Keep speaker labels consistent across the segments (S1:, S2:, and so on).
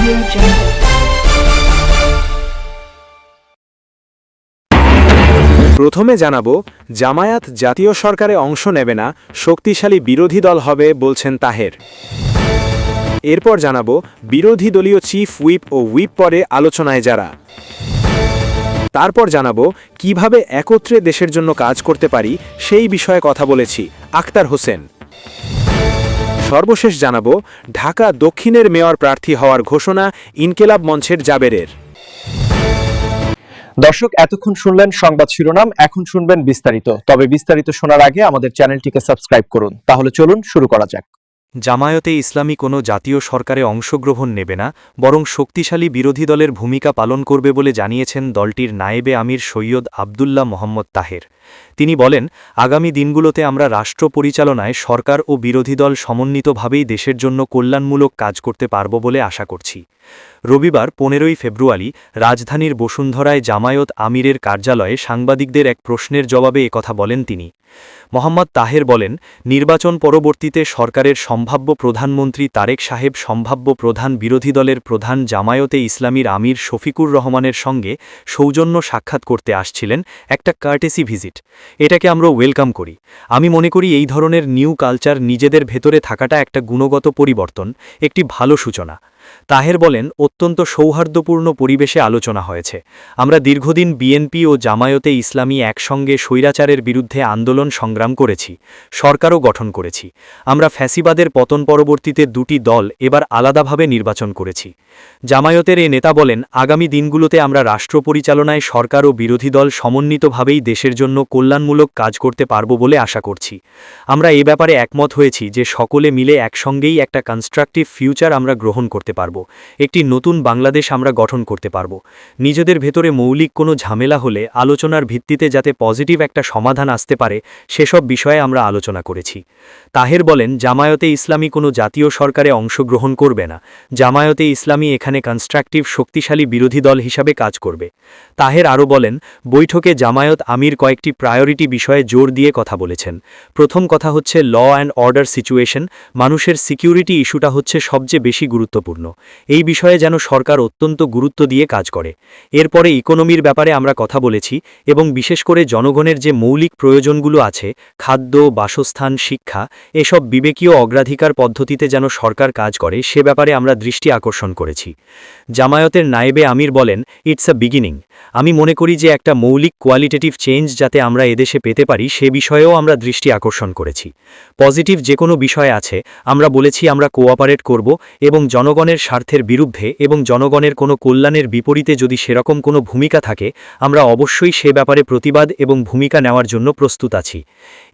S1: Audio Jungle.
S2: প্রথমে জানাবো, জামায়াত জাতীয় সরকারে অংশ নেবে না, শক্তিশালী বিরোধী দল হবে বলছেন তাহের। এরপর জানাবো, বিরোধী দলীয় চিফ হুইপ ও হুইপ পরে আলোচনায় যারা। তারপর জানাবো, কিভাবে একত্রে দেশের জন্য কাজ করতে পারি সেই বিষয়ে কথা বলেছি আক্তার হোসেন। সর্বশেষ জানাবো, ঢাকা দক্ষিণের মেয়র প্রার্থী হওয়ার ঘোষণা ইনকিলাব মঞ্চের জাবেরের।
S3: দর্শক, এতক্ষণ শুনলেন সংবাদ শিরোনাম, এখন শুনবেন বিস্তারিত। তবে বিস্তারিত শোনার আগে আমাদের চ্যানেলটিকে সাবস্ক্রাইব করুন। তাহলে চলুন শুরু করা যাক।
S4: জামায়াতে ইসলামী কোনো জাতীয় সরকারে অংশগ্রহণ নেবে না, বরং শক্তিশালী বিরোধী দলের ভূমিকা পালন করবে বলে জানিয়েছেন দলটির নায়েবে আমির সৈয়দ আবদুল্লাহ মোহাম্মদ তাহের। তিনি বলেন, আগামী দিনগুলোতে আমরা রাষ্ট্র পরিচালনায় সরকার ও বিরোধী দল সমন্বিতভাবেই দেশের জন্য কল্যাণমূলক কাজ করতে পারব বলে আশা করছি। রবিবার 15ই ফেব্রুয়ারি রাজধানীর বসুন্ধরায় জামায়াত আমিরের কার্যালয়ে সাংবাদিকদের এক প্রশ্নের জবাবে একথা বলেন তিনি। মোহাম্মদ তাহের বলেন, নির্বাচন পরবর্তীতে সরকারের সম্ভাব্য প্রধানমন্ত্রী তারেক সাহেব সম্ভাব্য প্রধান বিরোধী দলের প্রধান জামায়াতে ইসলামীর আমির শফিকুর রহমানের সঙ্গে সৌজন্য সাক্ষাৎ করতে আসছিলেন, একটা কার্টেসি ভিজিট। এটাকে আমরা ওয়েলকাম করি। আমি মনে করি এই ধরনের নিউ কালচার নিজেদের ভেতরে থাকাটা একটা গুণগত পরিবর্তন, একটি ভালো সূচনা। তাহের বলেন, অত্যন্ত সৌহার্দ্যপূর্ণ পরিবেশে আলোচনা হয়েছে। আমরা দীর্ঘদিন বিএনপি ও জামায়াতে ইসলামী একসঙ্গে স্বৈরাচারের বিরুদ্ধে আন্দোলন সংগ্রাম করেছি, সরকারও গঠন করেছি। আমরা ফ্যাসিবাদের পতন পরবর্তীতে দুটি দল এবার আলাদাভাবে নির্বাচন করেছি। জামায়াতের এ নেতা বলেন, আগামী দিনগুলোতে আমরা রাষ্ট্র পরিচালনায় সরকার ও বিরোধী দল সমন্বিতভাবেই দেশের জন্য কল্যাণমূলক কাজ করতে পারব বলে আশা করছি। আমরা এ ব্যাপারে একমত হয়েছি যে সকলে মিলে একসঙ্গেই একটা কনস্ট্রাকটিভ ফিউচার আমরা গ্রহণ করতে পারব, একটি নতুন বাংলাদেশ আমরা গঠন করতে পারব। নিজেদের ভেতরে মৌলিক কোনো ঝামেলা হলে আলোচনার ভিত্তিতে যাতে পজিটিভ একটা সমাধান আসতে পারে সেসব বিষয়ে আমরা আলোচনা করেছি। তাহের বলেন, জামায়াতে ইসলামী কোনো জাতীয় সরকারে অংশগ্রহণ করবে না। জামায়াতে ইসলামী এখানে কনস্ট্রাকটিভ শক্তিশালী বিরোধী দল হিসাবে কাজ করবে। তাহের আরও বলেন, বৈঠকে জামায়াত আমির কয়েকটি প্রায়োরিটি বিষয়ে জোর দিয়ে কথা বলেছেন। প্রথম কথা হচ্ছে ল অ্যান্ড অর্ডার সিচুয়েশন, মানুষের সিকিউরিটি ইস্যুটা হচ্ছে সবচেয়ে বেশি গুরুত্বপূর্ণ। এই বিষয়ে যেন সরকার অত্যন্ত গুরুত্ব দিয়ে কাজ করে। এরপরে ইকোনমির ব্যাপারে আমরা কথা বলেছি এবং বিশেষ করে জনগণের যে মৌলিক প্রয়োজনগুলো আছে, খাদ্য, বাসস্থান, শিক্ষা, এসব বিবেকীয় অগ্রাধিকার পদ্ধতিতে যেন সরকার কাজ করে সে ব্যাপারে আমরা দৃষ্টি আকর্ষণ করেছি। জামায়াতের নায়েবে আমির বলেন, ইটস আ বিগিনিং। আমি মনে করি যে একটা মৌলিক কোয়ালিটেটিভ চেঞ্জ যাতে আমরা এদেশে পেতে পারি সে বিষয়েও আমরা দৃষ্টি আকর্ষণ করেছি। পজিটিভ যে কোনো বিষয় আছে আমরা বলেছি আমরা কোঅপারেট করব এবং জনগণের স্বার্থের বিরুদ্ধে এবং জনগণের কোনো কল্যাণের বিপরীতে যদি সেরকম কোনো ভূমিকা থাকে আমরা অবশ্যই সে ব্যাপারে প্রতিবাদ এবং ভূমিকা নেওয়ার জন্য প্রস্তুত আছি।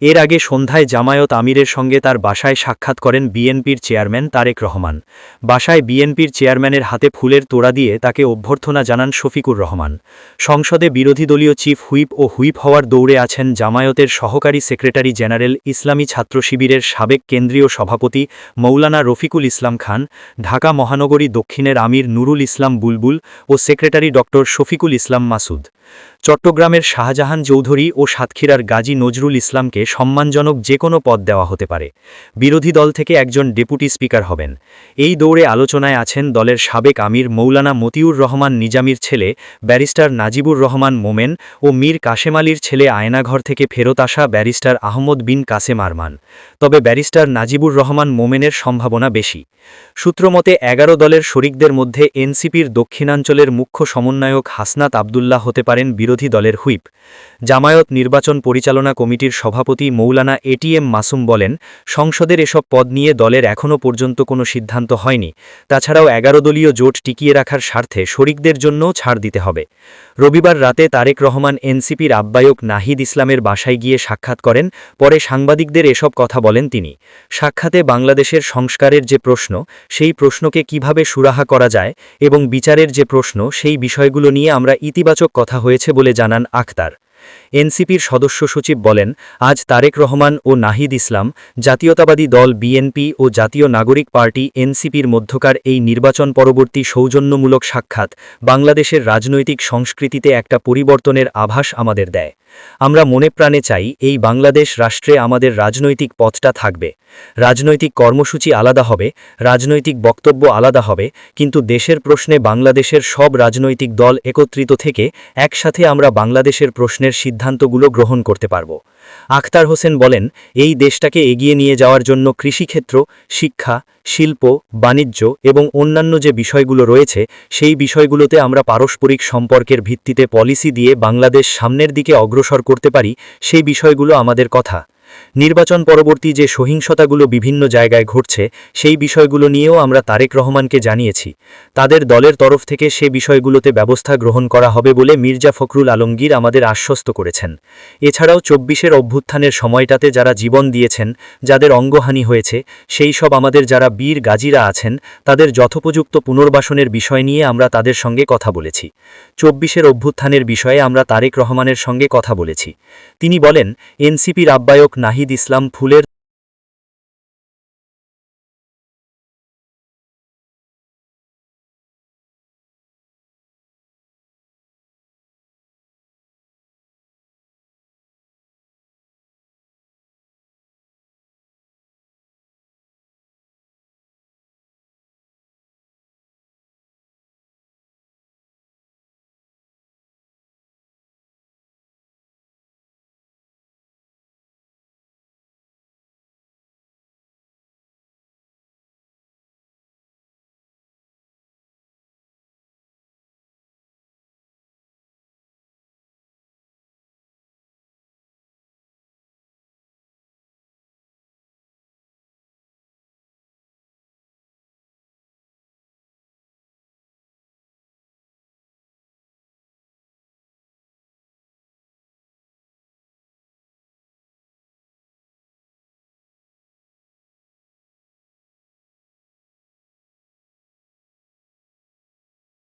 S4: এর আগে সন্ধ্যায় জামায়াত আমিরের সঙ্গে তার বাসায় সাক্ষাৎ করেন বিএনপির চেয়ারম্যান তারেক রহমান। বাসায় বিএনপির চেয়ারম্যানের হাতে ফুলের তোড়া দিয়ে তাকে অভ্যর্থনা জানান শফিকুর রহমান। সংসদে বিরোধী দলীয় চিফ হুইপ ও হুইপ হওয়ার দৌড়ে আছেন জামায়াতের সহকারী সেক্রেটারি জেনারেল ইসলামী ছাত্র শিবিরের সাবেক কেন্দ্রীয় সভাপতি মৌলানা রফিকুল ইসলাম খান, ঢাকা মহানগরী দক্ষিণের আমির নুরুল ইসলাম বুলবুল ও সেক্রেটারি ডক্টর শফিকুল ইসলাম মাসুদ। চট্টগ্রামের শাহজাহান চৌধুরী ও সাতক্ষীরার গাজী নজরুল ইসলামকে সম্মানজনক যে কোনো পদ দেওয়া হতে পারে। বিরোধী দল থেকে একজন ডেপুটি স্পিকার হবেন। এই দৌড়ে আলোচনায় আছেন দলের সাবেক আমির মৌলানা মতিউর রহমান নিজামীর ছেলে ব্যারিস্টার নাজিবুর রহমান মোমেন ও মীর কাশেম আলীর ছেলে আয়নাঘর থেকে ফেরত আসা ব্যারিস্টার আহমদ বিন কাসেম আরমান। তবে ব্যারিস্টার নাজিবুর রহমান মোমেনের সম্ভাবনা বেশি। সূত্রমতে 11 দলের শরিকদের মধ্যে এনসিপির দক্ষিণাঞ্চলের মুখ্য সমন্বয়ক হাসনাত আবদুল্লাহ হতে পারেন বিরোধী দলের হুইপ। জামায়াত নির্বাচন পরিচালনা কমিটির সভাপতি মৌলানা এটিএম মাসুম বলেন, সংসদের এসব পদ নিয়ে দলের এখনও পর্যন্ত কোনো সিদ্ধান্ত হয়নি। তাছাড়াও 11 দলীয় জোট টিকিয়ে রাখার স্বার্থে শরিকদের জন্যও ছাড় দিতে হবে। রবিবার রাতে তারেক রহমান এনসিপির আহ্বায়ক নাহিদ ইসলামের বাসায় গিয়ে সাক্ষাৎ করেন। পরে সাংবাদিকদের এসব কথা বলেন তিনি। সাক্ষাতে বাংলাদেশের সংস্কারের যে প্রশ্ন সেই প্রশ্নকে কিভাবে সুরাহা করা যায় এবং বিচারের যে প্রশ্ন সেই বিষয়গুলো নিয়ে আমরা ইতিবাচক কথা হয়েছে বলে জানান আক্তার। এনসিপির সদস্য সচিব বলেন, আজ তারেক রহমান ও নাহিদ ইসলাম, জাতীয়তাবাদী দল বিএনপি ও জাতীয় নাগরিক পার্টি এনসিপির মধ্যকার এই নির্বাচন পরবর্তী সৌজন্যমূলক সাক্ষাৎ বাংলাদেশের রাজনৈতিক সংস্কৃতিতে একটা পরিবর্তনের আভাস আমাদের দেয়। আমরা মনে প্রাণে চাই এই বাংলাদেশ রাষ্ট্রে আমাদের রাজনৈতিক পথটা থাকবে। রাজনৈতিক কর্মসূচি আলাদা হবে, রাজনৈতিক বক্তব্য আলাদা হবে, কিন্তু দেশের প্রশ্নে বাংলাদেশের সব রাজনৈতিক দল একত্রিত থেকে একসাথে আমরা বাংলাদেশের প্রশ্নের সিদ্ধান্তগুলো গ্রহণ করতে পারব। আখতার হোসেন বলেন, এই দেশটাকে এগিয়ে নিয়ে যাওয়ার জন্য কৃষিক্ষেত্র, শিক্ষা, শিল্প, বাণিজ্য এবং অন্যান্য যে বিষয়গুলো রয়েছে সেই বিষয়গুলোতে আমরা পারস্পরিক সম্পর্কের ভিত্তিতে পলিসি দিয়ে বাংলাদেশ সামনের দিকে অগ্রসর করতে পারি, সেই বিষয়গুলো আমাদের কথা। নির্বাচন পরবর্তী যে সহিংসতাগুলো বিভিন্ন জায়গায় ঘটছে সেই বিষয়গুলো নিয়েও আমরা তারেক রহমানকে জানিয়েছি। তাদের দলের তরফ থেকে সে বিষয়গুলোতে ব্যবস্থা গ্রহণ করা হবে বলে মির্জা ফখরুল আলমগীর আমাদের আশ্বস্ত করেছেন। এছাড়াও ২৪-এর অভ্যুত্থানের সময়টাতে যারা জীবন দিয়েছেন, যাদের অঙ্গহানি হয়েছে, সেই সব আমাদের যারা বীর গাজীরা আছেন তাদের যথোপযুক্ত পুনর্বাসনের বিষয় নিয়ে আমরা তাদের সঙ্গে কথা বলেছি। ২৪-এর অভ্যুত্থানের বিষয়ে আমরা তারেক রহমানের সঙ্গে কথা বলেছি। তিনি বলেন, এনসিপির আহ্বায়ক নাহিদ ইসলাম ফুলের